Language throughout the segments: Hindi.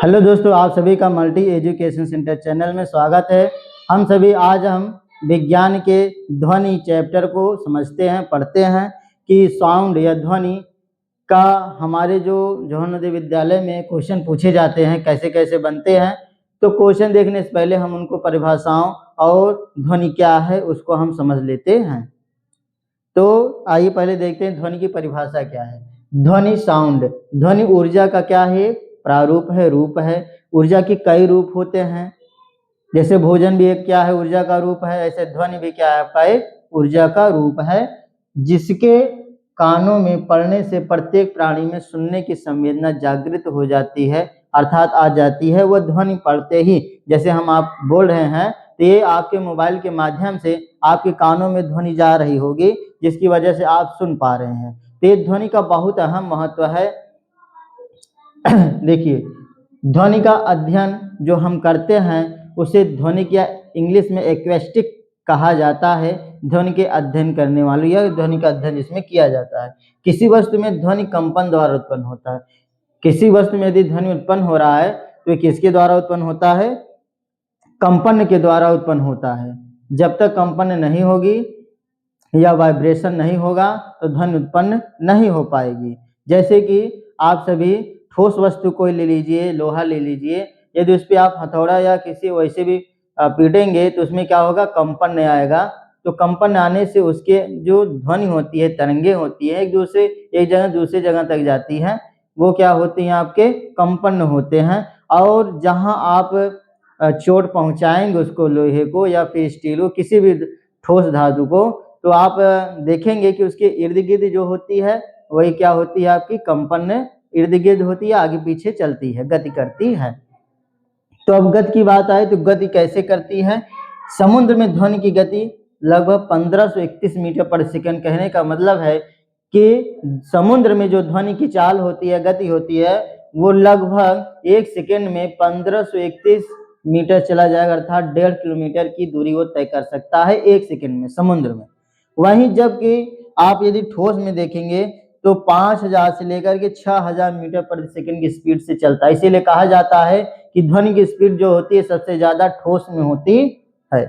हेलो दोस्तों, आप सभी का मल्टी एजुकेशन सेंटर चैनल में स्वागत है। हम विज्ञान के ध्वनि चैप्टर को समझते हैं, पढ़ते हैं कि साउंड या ध्वनि का हमारे जो जवाहर नवोदय विद्यालय में क्वेश्चन पूछे जाते हैं, कैसे कैसे बनते हैं। तो क्वेश्चन देखने से पहले हम उनको परिभाषाओं और ध्वनि क्या है उसको हम समझ लेते हैं। तो आइए पहले देखते हैं ध्वनि की परिभाषा क्या है। ध्वनि साउंड, ध्वनि ऊर्जा का क्या है? प्रारूप है, रूप है। ऊर्जा के कई रूप होते हैं, जैसे भोजन भी एक क्या है? ऊर्जा का रूप है। ऐसे ध्वनि भी क्या है? आपका एक ऊर्जा का रूप है, जिसके कानों में पड़ने से प्रत्येक प्राणी में सुनने की संवेदना जागृत हो जाती है, अर्थात आ जाती है। वह ध्वनि पड़ते ही, जैसे हम आप बोल रहे हैं तो ये आपके मोबाइल के माध्यम से आपके कानों में ध्वनि जा रही होगी, जिसकी वजह से आप सुन पा रहे हैं। तो ये ध्वनि का बहुत अहम महत्व है। देखिए, ध्वनि का अध्ययन जो हम करते हैं उसे ध्वनि या इंग्लिश में एक्वेस्टिक कहा जाता है। ध्वनि के अध्ययन करने वालों या ध्वनि का अध्ययन इसमें किया जाता है। किसी वस्तु में ध्वनि कंपन द्वारा उत्पन्न होता है। किसी वस्तु में यदि ध्वनि उत्पन्न हो रहा है तो ये किसके द्वारा उत्पन्न होता है? कंपन के द्वारा उत्पन्न होता है। जब तक कंपन नहीं होगी या वाइब्रेशन नहीं होगा तो ध्वनि उत्पन्न नहीं हो पाएगी। जैसे कि आप सभी ठोस वस्तु कोई ले लीजिए, लोहा ले लीजिए, यदि उस पर आप हथौड़ा या किसी वैसे भी पीटेंगे तो उसमें क्या होगा? कंपन नहीं आएगा। तो कंपन आने से उसके जो ध्वनि होती है, तरंगे होती है, एक जगह दूसरी जगह तक जाती हैं, वो क्या होती हैं? आपके कंपन होते हैं। और जहां आप चोट पहुंचाएंगे उसको, लोहे को या फिर स्टील को, किसी भी ठोस धातु को, तो आप देखेंगे कि उसके इर्द गिर्द जो होती है वही क्या होती है? आपकी कंपन इर्द गिर्द होती है, आगे पीछे चलती है, गति करती है। तो अब गति की बात आए तो गति कैसे करती है? समुद्र में ध्वनि की गति लगभग 1531 मीटर पर सेकंड। कहने का मतलब है कि समुद्र में जो ध्वनि की चाल होती है, गति होती है, वो लगभग एक सेकंड में 1531 मीटर चला जाएगा, अर्थात 1.5 किलोमीटर की दूरी वो तय कर सकता है एक सेकंड में समुद्र में। वहीं जबकि आप यदि ठोस में देखेंगे तो 5000 से लेकर के 6000 मीटर प्रति सेकंड की स्पीड से चलता है। इसीलिए कहा जाता है कि ध्वनि की स्पीड जो होती है सबसे ज्यादा ठोस में होती है।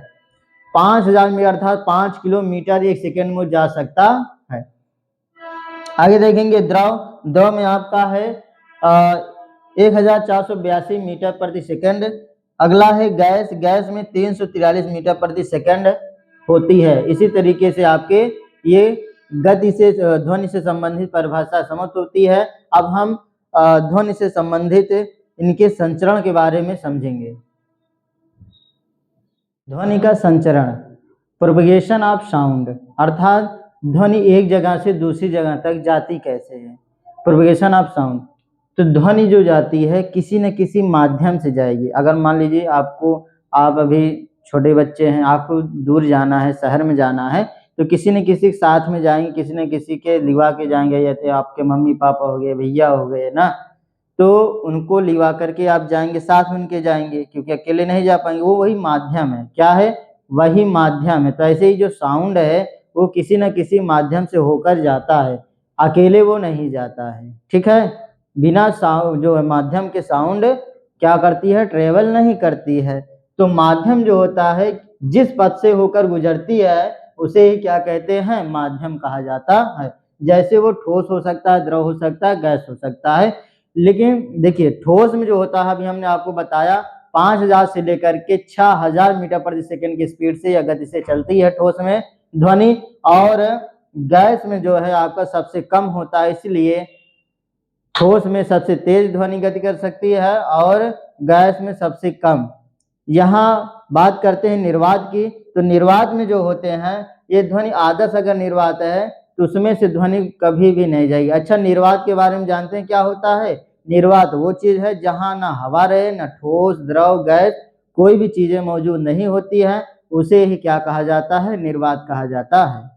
5000 मीटर अर्थात 5 किलोमीटर एक सेकंड में जा सकता है। आगे देखेंगे द्रव में आपका है 1482 मीटर प्रति सेकंड। अगला है गैस में 343 मीटर प्रति सेकंड होती है। इसी तरीके से आपके ये गति से ध्वनि से संबंधित परिभाषा समाप्त होती है। अब हम ध्वनि से संबंधित इनके संचरण के बारे में समझेंगे। ध्वनि का संचरण, प्रोपगेशन ऑफ साउंड, अर्थात ध्वनि एक जगह से दूसरी जगह तक जाती कैसे है। प्रोपगेशन ऑफ साउंड, तो ध्वनि जो जाती है किसी न किसी माध्यम से जाएगी। अगर मान लीजिए आप अभी छोटे बच्चे हैं, आपको दूर जाना है, शहर में जाना है, तो किसी न किसी के साथ में जाएंगे, किसी न किसी के लिवा के जाएंगे, जैसे आपके मम्मी पापा हो गए, भैया हो गए ना, तो उनको लिवा करके आप जाएंगे, साथ में उनके जाएंगे, क्योंकि अकेले नहीं जा पाएंगे। वो वही माध्यम है। क्या है? वही माध्यम है। तो ऐसे ही जो साउंड है वो किसी न किसी माध्यम से होकर जाता है, अकेले वो नहीं जाता है। ठीक है? बिना साउंड जो है माध्यम के साउंड क्या करती है? ट्रेवल नहीं करती है। तो माध्यम जो होता है, जिस पथ से होकर गुजरती है, उसे ही क्या कहते हैं? माध्यम कहा जाता है। जैसे वो ठोस हो सकता है, द्रव हो सकता है, गैस हो सकता है। लेकिन देखिए, ठोस में जो होता है, अभी हमने आपको बताया 5000 से लेकर के 6000 मीटर प्रति सेकंड की स्पीड से या गति से चलती है ठोस में ध्वनि। और गैस में जो है आपका सबसे कम होता है, इसलिए ठोस में सबसे तेज ध्वनि गति कर सकती है और गैस में सबसे कम। यहाँ बात करते हैं निर्वात की, तो निर्वात में जो होते हैं, ये ध्वनि आदर्श अगर निर्वात है तो उसमें से ध्वनि कभी भी नहीं जाएगी। अच्छा, निर्वात के बारे में जानते हैं क्या होता है? निर्वात वो चीज है जहां ना हवा रहे, ना ठोस, द्रव, गैस, कोई भी चीजें मौजूद नहीं होती है, उसे ही क्या कहा जाता है? निर्वात कहा जाता है।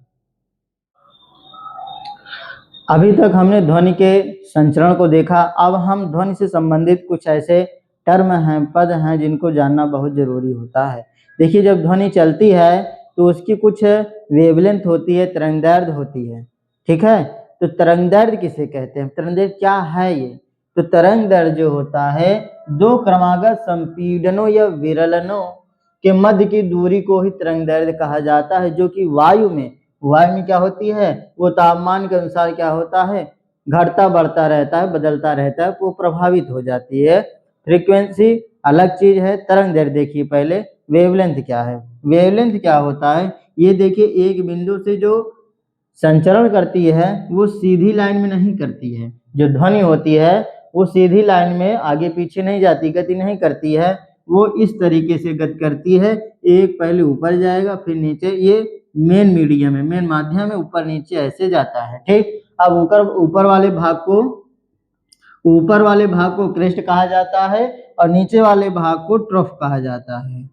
अभी तक हमने ध्वनि के संचरण को देखा। अब हम ध्वनि से संबंधित कुछ ऐसे टर्म हैं, पद हैं, जिनको जानना बहुत जरूरी होता है। देखिए, जब ध्वनि चलती है तो उसकी कुछ वेवलेंथ होती है, तरंगदैर्घ्य होती है। ठीक है? तो तरंगदैर्घ्य किसे कहते हैं? तरंगदैर्घ्य क्या है ये? तो तरंग दैर्ध्य जो होता है दो क्रमागत संपीड़नों या विरलनों के मध्य की दूरी को ही तरंग दैर्ध्य कहा जाता है, जो कि वायु में क्या होती है, वो तापमान के अनुसार क्या होता है, घटता बढ़ता रहता है, बदलता रहता है, वो प्रभावित हो जाती है। फ्रीक्वेंसी अलग चीज है, तरंग दैर्ध्य देखिए पहले। वेवलेंथ क्या है, वेवलेंथ क्या होता है, ये देखिए एक बिंदु से जो संचरण करती है वो सीधी लाइन में नहीं करती है, जो ध्वनि होती है वो सीधी लाइन में आगे पीछे नहीं जाती, गति नहीं करती है, वो इस तरीके से गति करती है, एक पहले ऊपर जाएगा फिर नीचे, ये मेन मीडियम है, मेन माध्यम है, ऊपर नीचे ऐसे जाता है, ठीक। अब ऊपर वाले भाग को क्रेस्ट कहा जाता है और नीचे वाले भाग को ट्रफ कहा जाता है,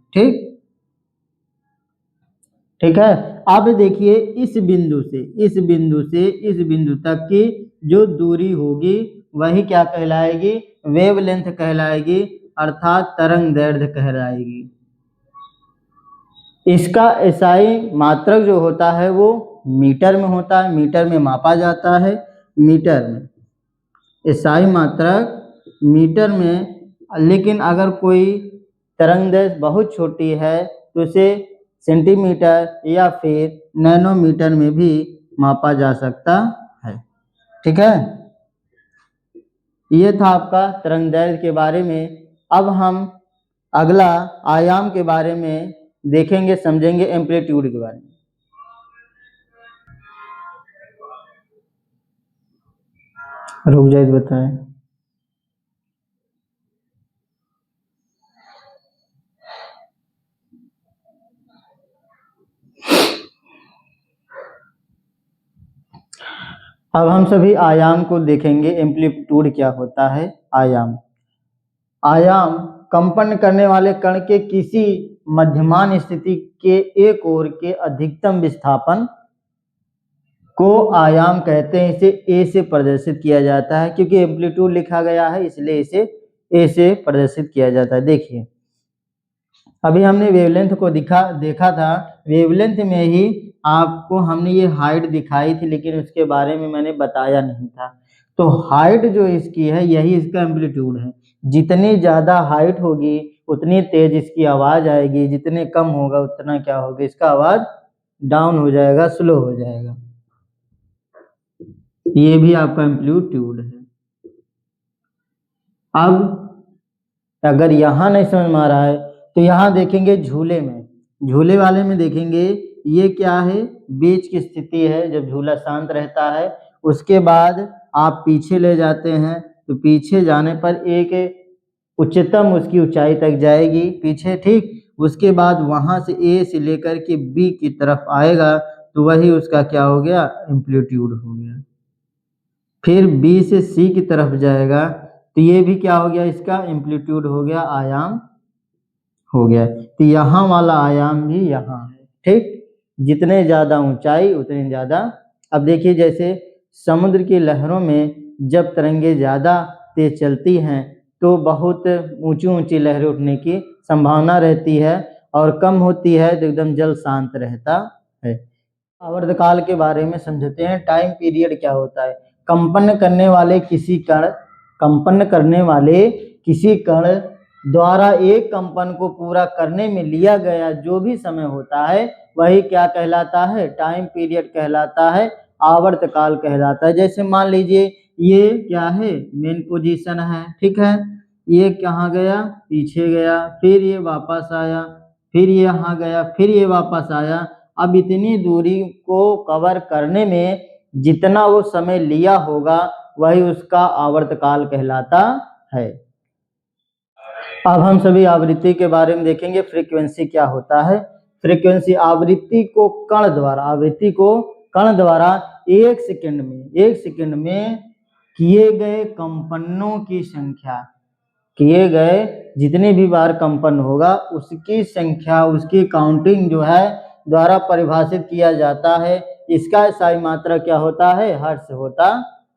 ठीक है। अब देखिए इस बिंदु से इस बिंदु तक की जो दूरी होगी वही क्या कहलाएगी, वेवलेंथ कहलाएगी, अर्थात तरंग दैर्ध्य कहलाएगी। इसका एसआई मात्रक जो होता है वो मीटर में होता है, मीटर में मापा जाता है, मीटर में एसआई मात्रक मीटर में। लेकिन अगर कोई तरंग दैर्ध्य बहुत छोटी है तो उसे सेंटीमीटर या फिर नैनोमीटर में भी मापा जा सकता है, ठीक है। ये था आपका तरंग दैर्ध्य के बारे में। अब हम अगला आयाम के बारे में देखेंगे, समझेंगे, एम्पलीट्यूड के बारे में। रुक जाए बताएं। अब हम सभी आयाम को देखेंगे, एम्पलीट्यूड क्या होता है। आयाम कंपन करने वाले कण के किसी मध्यमान स्थिति के एक ओर के अधिकतम विस्थापन को आयाम कहते हैं। इसे ए से प्रदर्शित किया जाता है, क्योंकि एम्पलीट्यूड लिखा गया है इसलिए इसे ए से प्रदर्शित किया जाता है। देखिए अभी हमने वेवलेंथ को देखा था, वेवलेंथ में ही आपको हमने ये हाइट दिखाई थी, लेकिन उसके बारे में मैंने बताया नहीं था। तो हाइट जो इसकी है यही इसका एम्पलीट्यूड है। जितनी ज़्यादा हाइट होगी उतनी तेज इसकी आवाज़ आएगी, जितने कम होगा उतना क्या होगा, इसका आवाज़ डाउन हो जाएगा, स्लो हो जाएगा। ये भी आपका एम्पलीट्यूड है। अब अगर यहाँ नहीं समझ में आ रहा है तो यहाँ देखेंगे झूले वाले में देखेंगे, ये क्या है, बीच की स्थिति है जब झूला शांत रहता है। उसके बाद आप पीछे ले जाते हैं तो पीछे जाने पर एक उच्चतम उसकी ऊंचाई तक जाएगी पीछे, ठीक। उसके बाद वहां से ए से लेकर के बी की तरफ आएगा तो वही उसका क्या हो गया, एम्पलीट्यूड हो गया। फिर बी से सी की तरफ जाएगा तो ये भी क्या हो गया, इसका एम्पलीट्यूड हो गया, आयाम हो गया। तो यहाँ वाला आयाम भी यहाँ है, ठीक। जितने ज़्यादा ऊंचाई उतने ज़्यादा। अब देखिए जैसे समुद्र की लहरों में जब तरंगे ज़्यादा तेज चलती हैं तो बहुत ऊंची ऊंची लहरें उठने की संभावना रहती है, और कम होती है तो एकदम जल शांत रहता है। आवर्तकाल के बारे में समझते हैं। टाइम पीरियड क्या होता है, कंपन करने वाले किसी कण द्वारा एक कंपन को पूरा करने में लिया गया जो भी समय होता है वही क्या कहलाता है, टाइम पीरियड कहलाता है, आवर्तकाल कहलाता है। जैसे मान लीजिए ये क्या है, मेन पोजीशन है, ठीक है, ये कहाँ गया, पीछे गया, फिर ये वापस आया, फिर ये यहाँ गया, फिर ये वापस आया। अब इतनी दूरी को कवर करने में जितना वो समय लिया होगा वही उसका आवर्तकाल कहलाता है। अब हम सभी आवृत्ति के बारे में देखेंगे। फ्रीक्वेंसी क्या होता है, फ्रीक्वेंसी आवृत्ति को कण द्वारा एक सेकंड में किए गए कंपनों की संख्या, किए गए जितनी भी बार कंपन होगा उसकी संख्या, उसकी काउंटिंग जो है द्वारा परिभाषित किया जाता है। इसका एसआई मात्रा क्या होता है, हर्ट्ज होता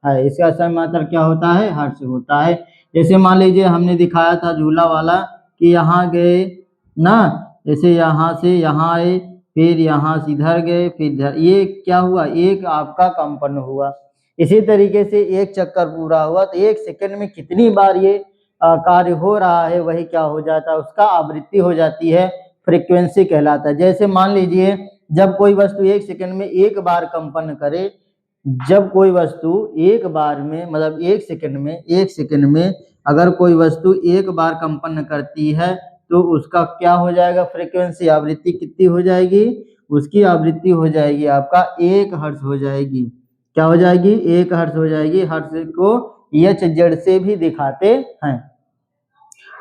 है। इसका एसआई मात्रा क्या होता है, हर्ट्ज होता है। जैसे मान लीजिए हमने दिखाया था झूला वाला कि यहाँ गए ना, जैसे यहाँ से यहाँ आए, फिर यहाँ से इधर गए, फिर इधर, ये क्या हुआ, एक आपका कंपन हुआ। इसी तरीके से एक चक्कर पूरा हुआ तो 1 सेकंड में कितनी बार ये कार्य हो रहा है वही क्या हो जाता है, उसका आवृत्ति हो जाती है, फ्रीक्वेंसी कहलाता है। जैसे मान लीजिए जब कोई वस्तु 1 सेकंड में एक बार कंपन करे, जब कोई वस्तु एक बार में मतलब 1 सेकंड में अगर कोई वस्तु एक बार कंपन करती है तो उसका क्या हो जाएगा, फ्रीक्वेंसी आवृत्ति कितनी हो जाएगी, उसकी आवृत्ति हो जाएगी आपका 1 हर्ट्ज हो जाएगी। क्या हो जाएगी, 1 हर्ट्ज हो जाएगी। हर्ट्ज को HZ से भी दिखाते हैं।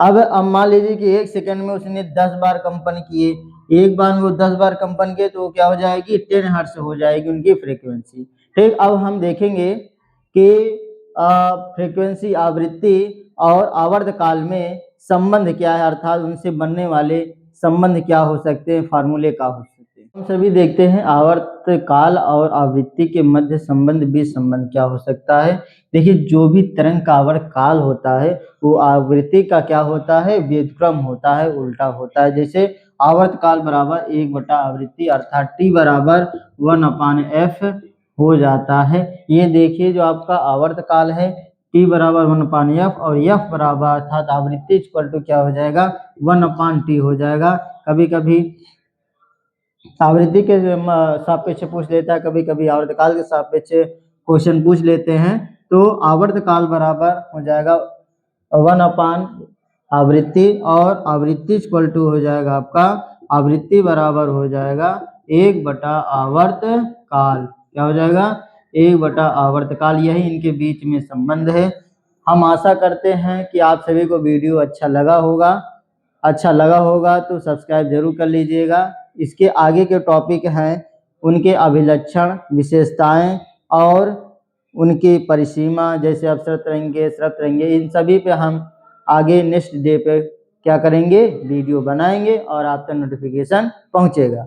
अब मान लीजिए कि 1 सेकंड में उसने 10 बार कंपन किए, एक बार में वो 10 बार कंपन किए तो क्या हो जाएगी, 10 हर्ट्ज हो जाएगी उनकी फ्रीक्वेंसी। ठीक, अब हम देखेंगे कि फ्रीक्वेंसी आवृत्ति और आवर्तकाल में संबंध क्या है, अर्थात उनसे बनने वाले संबंध क्या हो सकते हैं, फार्मूले क्या हो सकते हैं। हम सभी देखते हैं आवर्तकाल और आवृत्ति के मध्य संबंध, बीच संबंध क्या हो सकता है। देखिए जो भी तरंग का आवर्तकाल होता है वो आवृत्ति का क्या होता है, व्युत्क्रम होता है, उल्टा होता है। जैसे आवर्तकाल बराबर 1/आवृत्ति अर्थात T बराबर 1/f हो जाता है। ये देखिए जो आपका आवर्तकाल है T बराबर 1/f और f बराबर अर्थात आवृत्ति इक्वल टू क्या हो जाएगा, 1/T हो जाएगा। कभी कभी आवृत्ति के सापेक्ष पूछ लेता है, कभी कभी आवर्तकाल के सापेक्ष क्वेश्चन पूछ लेते हैं। तो आवर्तकाल बराबर हो जाएगा 1/आवृत्ति और आवृत्ति इक्वल टू हो जाएगा आपका, आवृत्ति बराबर हो जाएगा 1/आवर्तकाल। क्या हो जाएगा, 1/आवर्तकाल। यही इनके बीच में संबंध है। हम आशा करते हैं कि आप सभी को वीडियो अच्छा लगा होगा तो सब्सक्राइब जरूर कर लीजिएगा। इसके आगे के टॉपिक हैं उनके अभिलक्षण, विशेषताएं और उनकी परिसीमा, जैसे अपसर तरंगे, स्रव तरंगे, इन सभी पे हम आगे नेक्स्ट डे पे क्या करेंगे, वीडियो बनाएंगे और आप तक नोटिफिकेशन पहुंचेगा।